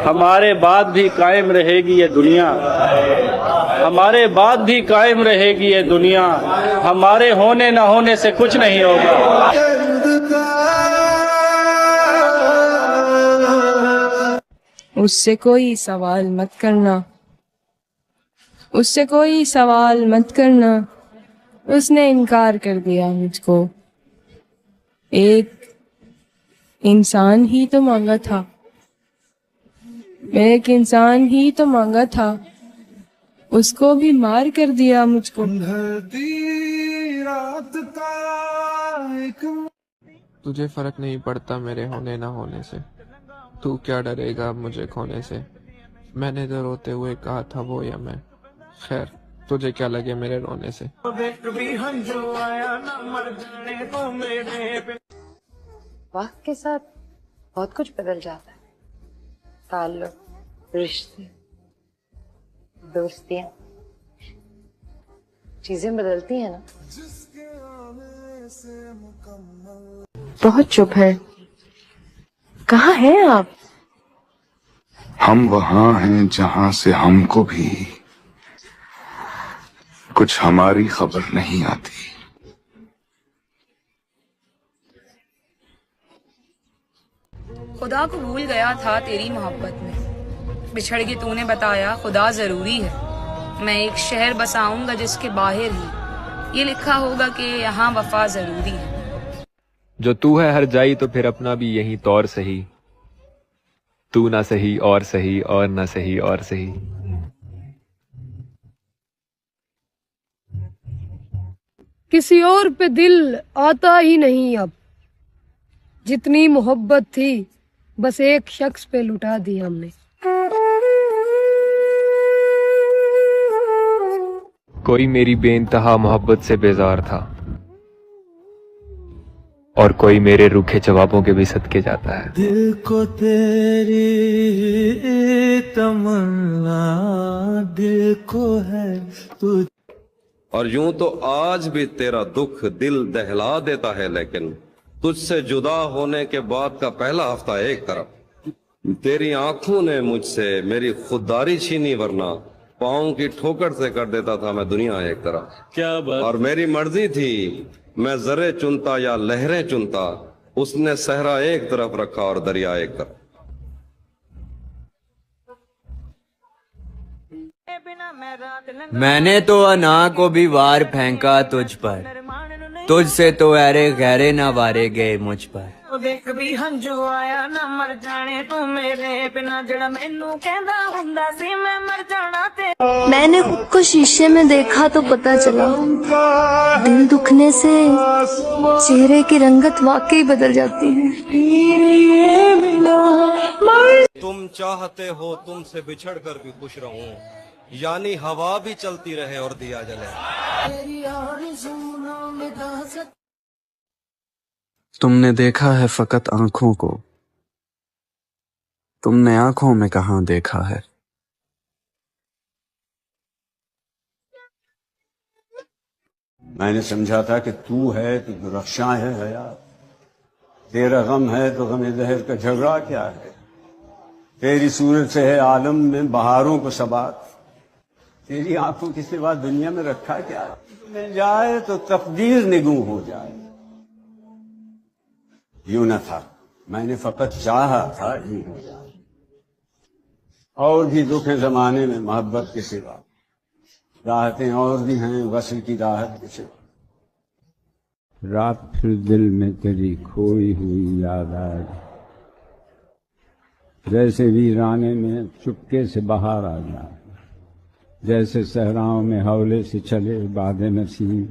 ہمارے بعد بھی قائم رہے گی یہ دنیا، ہمارے بعد بھی قائم رہے گی یہ دنیا، ہمارے ہونے نہ ہونے سے کچھ نہیں ہوگا۔ اس سے کوئی سوال مت کرنا، اس سے کوئی سوال مت کرنا، اس نے انکار کر دیا مجھ کو۔ ایک انسان ہی تو مانگا تھا، ایک انسان ہی تو مانگا تھا، اس کو بھی مار کر دیا مجھ کو۔ تجھے فرق نہیں پڑتا میرے ہونے نہ ہونے سے، تو کیا ڈرے گا مجھے کھونے سے؟ میں نے تو روتے ہوئے کہا تھا وہ یا میں، خیر تجھے کیا لگے میرے رونے سے؟ وقت کے ساتھ بہت کچھ بدل جاتا ہے، تعلق، رشتے، دوستیاں، چیزیں بدلتی ہیں نا۔ بہت چپ ہے، کہاں ہیں آپ؟ ہم وہاں ہیں جہاں سے ہم کو بھی کچھ ہماری خبر نہیں آتی۔ خدا کو بھول گیا تھا تیری محبت میں، بچھڑ کے تو نے بتایا خدا ضروری ہے۔ میں ایک شہر بساؤں گا جس کے باہر ہی یہ لکھا ہوگا کہ یہاں وفا ضروری ہے۔ جو تو ہے ہر جائی تو پھر اپنا بھی یہی طور سہی، تو نہ سہی اور سہی اور نہ سہی اور سہی۔ کسی اور پہ دل آتا ہی نہیں اب، جتنی محبت تھی بس ایک شخص پہ لٹا دی ہم نے۔ کوئی میری بے انتہا محبت سے بیزار تھا، اور کوئی میرے روکھے جوابوں کے بھی صدقے جاتا ہے۔ دل کو تیری تمنا، دل کو ہے تو۔ اور یوں تو آج بھی تیرا دکھ دل دہلا دیتا ہے، لیکن تجھ سے جدا ہونے کے بعد کا پہلا ہفتہ ایک طرف، تیری آنکھوں نے مجھ سے میری خودداری چھینی، ورنہ پاؤں کی ٹھوکر سے کر دیتا تھا میں دنیا ایک طرف۔ کیا بات! اور میری مرضی تھی میں زرے چنتا یا لہریں چنتا، اس نے صحرا ایک طرف رکھا اور دریا ایک طرف۔ میں نے تو انا کو بھی وار پھینکا تجھ پر، تجھ سے تو ایرے غیرے نہ وارے گئے مجھ پر۔ دیکھ بھی ہنجو آیا نہ مر جانے تو میرے بنا، جڑا مینوں کہندا ہوندا سی میں مر جانا تے۔ میں نے خود کو شیشے میں دیکھا تو پتا چلا، دل دکھنے سے چہرے کی رنگت واقعی بدل جاتی ہے۔ تم چاہتے ہو تم سے بچھڑ کر بھی خوش رہوں، یعنی ہوا بھی چلتی رہے اور دیا جلے۔ تم نے دیکھا ہے فقط آنکھوں کو، تم نے آنکھوں میں کہاں دیکھا ہے؟ میں نے سمجھا تھا کہ تو ہے تو رخشاں ہے حیات، تیرا غم ہے تو غم دہر کا جھگڑا کیا ہے؟ تیری صورت سے ہے عالم میں بہاروں کو ثبات، تیری آنکھوں کے سوا دنیا میں رکھا کیا ہے؟ مل جائے تو تقدیر نگوں ہو جائے۔ یوں نہ تھا، میں نے فقط چاہا تھا یوں ہو جائے۔ اور بھی دکھ ہے زمانے میں محبت کے سوا، راحتیں اور بھی ہیں وصل کی راحت کے سوا۔ رات پھر دل میں تیری کھوئی ہوئی یاد آئے، جیسے ویرانے میں چپکے سے بہار آ جائے، جیسے صحراؤں میں حولے سے چلے باد نسیم،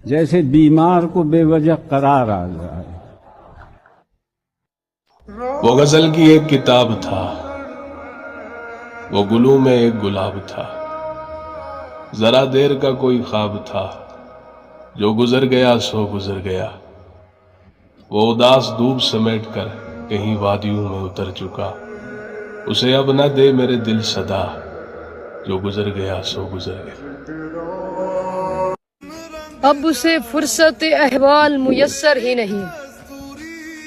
جیسے بیمار کو بے وجہ قرار آ جائے۔ وہ غزل کی ایک کتاب تھا، وہ گلوں میں ایک گلاب تھا، ذرا دیر کا کوئی خواب تھا، جو گزر گیا سو گزر گیا۔ وہ اداس دھوپ سمیٹ کر کہیں وادیوں میں اتر چکا، اسے اب نہ دے میرے دل صدا، جو گزر گیا سو گزر گیا۔ اب اسے فرصت احوال میسر ہی نہیں،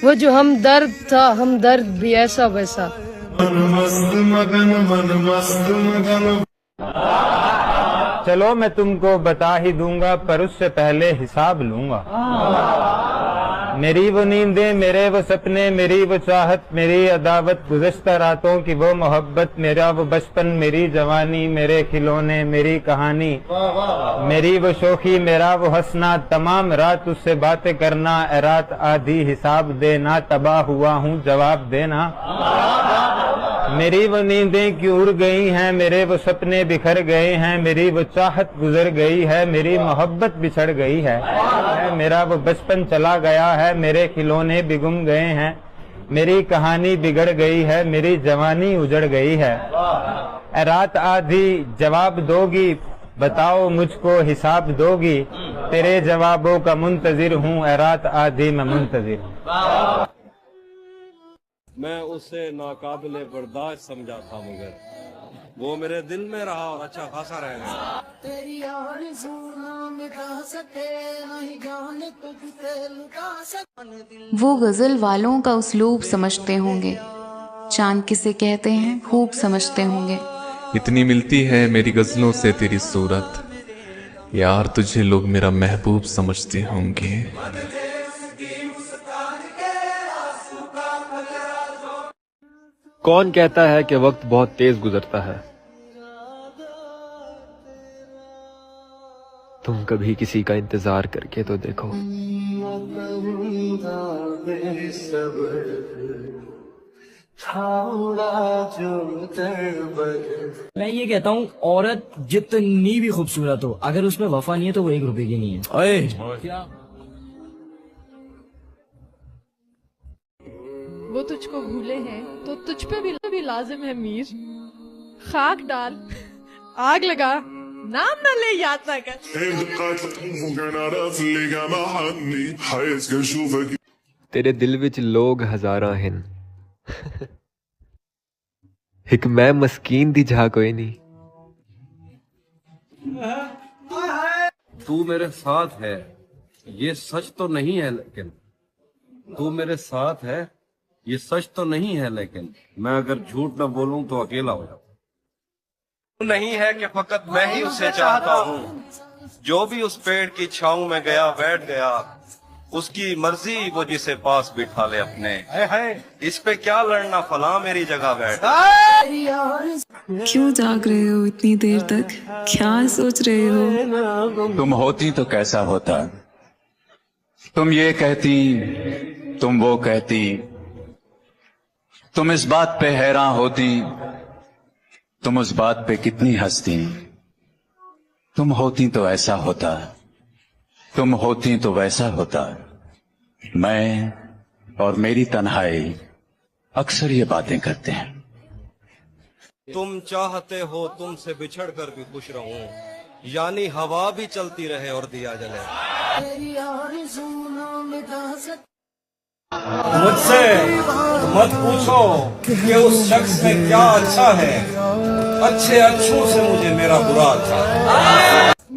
وہ جو ہمدرد تھا ہمدرد بھی ایسا ویسا. چلو میں تم کو بتا ہی دوں گا پر اس سے پہلے حساب لوں گا. میری وہ نیندیں میرے وہ سپنے میری وہ چاہت میری عداوت گزشتہ راتوں کی وہ محبت میرا وہ بچپن میری جوانی میرے کھلونے میری کہانی میری وہ شوخی میرا وہ ہنسنا تمام رات اس سے باتیں کرنا اے رات آدھی حساب دینا تباہ ہوا ہوں جواب دینا. میری وہ نیندیں کیوں اڑ گئی ہیں میرے وہ سپنے بکھر گئے ہیں میری وہ چاہت گزر گئی ہے میری محبت بچھڑ گئی ہے میرا وہ بچپن چلا گیا ہے میرے کھلونے بھی گم گئے ہیں میری کہانی بگڑ گئی ہے میری جوانی اجڑ گئی ہے. اے رات آدھی جواب دو گی بتاؤ مجھ کو حساب دو گی تیرے جوابوں کا منتظر ہوں اے رات آدھی میں منتظر ہوں. میں اسے ناقابل برداشت سمجھا تھا مگر وہ میرے دل میں رہا اور اچھا خاصا رہ گیا. وہ غزل والوں کا اسلوب سمجھتے ہوں گے چاند کسے کہتے ہیں خوب سمجھتے ہوں گے. اتنی ملتی ہے میری غزلوں سے تیری صورت یار تجھے لوگ میرا محبوب سمجھتے ہوں گے. کون کہتا ہے کہ وقت بہت تیز گزرتا ہے؟ تم کبھی کسی کا انتظار کر کے تو دیکھو. میں یہ کہتا ہوں عورت جتنی بھی خوبصورت ہو اگر اس میں وفا نہیں ہے تو وہ 1 روپے کی نہیں ہے. کیا وہ تجھ کو بھولے ہیں تو تجھ پہ بھی لازم ہے میر. خاک ڈال آگ لگا نام نہ لے یاد نہ کر. تیرے دل وچ لوگ ہزاراں ہن ایک میں مسکین دی جا کوئی نہیں. تو میرے ساتھ ہے یہ سچ تو نہیں ہے لیکن تو میرے ساتھ ہے یہ سچ تو نہیں ہے لیکن میں اگر جھوٹ نہ بولوں تو اکیلا ہو جاؤں. نہیں ہے کہ فقط میں ہی اسے چاہتا ہوں جو بھی اس پیڑ کی چھاؤں میں گیا بیٹھ گیا اس کی مرضی وہ جسے پاس بٹھا لے اپنے. اس پہ کیا لڑنا فلاں میری جگہ بیٹھ. کیوں جاگ رہے ہو اتنی دیر تک کیا سوچ رہے ہو؟ تم ہوتی تو کیسا ہوتا تم یہ کہتی تم وہ کہتی تم اس بات پہ حیران ہوتی تم اس بات پہ کتنی ہنستی. تم ہوتی تو ایسا ہوتا تم ہوتی تو ویسا ہوتا. میں اور میری تنہائی اکثر یہ باتیں کرتے ہیں. تم چاہتے ہو تم سے بچھڑ کر بھی خوش رہوں یعنی ہوا بھی چلتی رہے اور دیا جلے. مجھ سے مت پوچھو کہ اس شخص میں کیا اچھا ہے اچھے اچھوں سے مجھے میرا برا اچھا.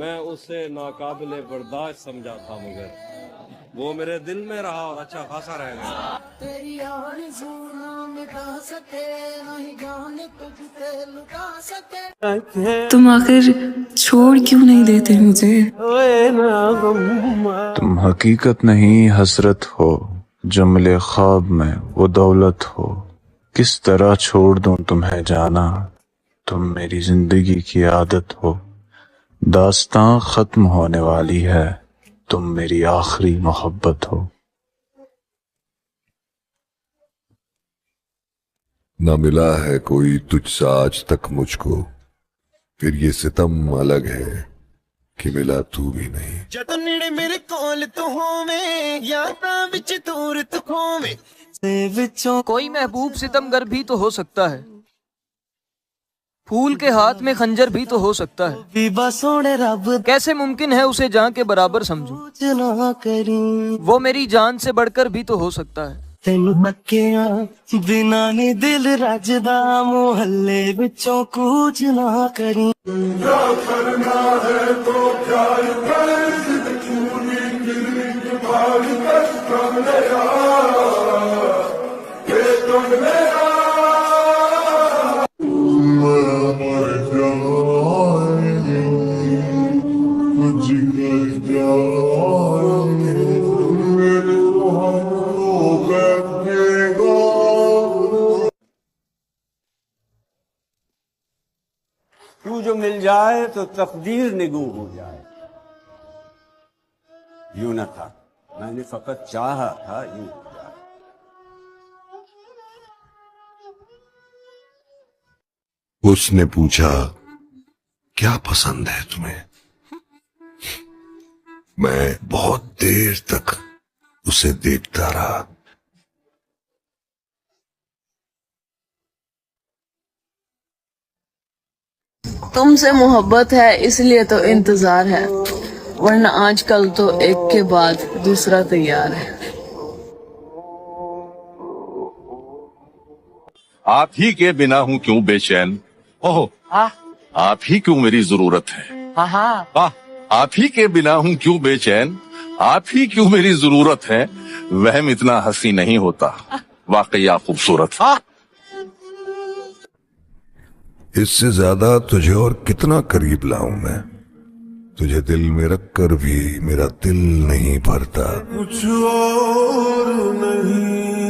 میں اسے ناقابل برداشت سمجھا تھا مگر وہ میرے دل میں رہا اور اچھا خاصا رہ گیا. تم آخر چھوڑ کیوں نہیں دیتے مجھے؟ تم حقیقت نہیں حسرت ہو جملے خواب میں وہ دولت ہو. کس طرح چھوڑ دوں تمہیں جانا تم میری زندگی کی عادت ہو. داستاں ختم ہونے والی ہے تم میری آخری محبت ہو. نہ ملا ہے کوئی تجھ سا آج تک مجھ کو پھر یہ ستم الگ ہے کہ ملا تو بھی نہیں. جدوں نیڑے میرے کول تو ہوویں یاداں وچ دور تو کھوویں وچوں کوئی محبوب ستمگر بھی تو ہو سکتا ہے پھول کے ہاتھ میں خنجر بھی تو ہو سکتا ہے. سونے رب کیسے ممکن ہے اسے جان کے برابر سمجھوں نہ کریں وہ میری جان سے بڑھ کر بھی تو ہو سکتا ہے. تینوں مکیاں بنا نہیں دل رجدا محلے وچوں کچھ نہ کریں. کیا کرنا ہے تو پیار کر چونی گرنی بھاگ کر کم لے تو جو مل جائے تو تقدیر نگوں ہو جائے. یوں نہ تھا، میں نے فقط چاہا تھا یوں ہو جائے. اس نے پوچھا کیا پسند ہے تمہیں؟ میں بہت دیر تک اسے دیکھتا رہا. تم سے محبت ہے اس لیے تو انتظار ہے، ورنہ آج کل تو ایک کے بعد دوسرا تیار ہے. آپ ہی کے بنا ہوں کیوں بے چین، اوہ آپ ہی کیوں میری ضرورت ہے. آپ ہی کے بنا ہوں کیوں بے چین، آپ ہی کیوں میری ضرورت ہے. وہم اتنا حسین نہیں ہوتا، واقعی آپ خوبصورت. اس سے زیادہ تجھے اور کتنا قریب لاؤں میں، تجھے دل میں رکھ کر بھی میرا دل نہیں بھرتا. کچھ اور نہیں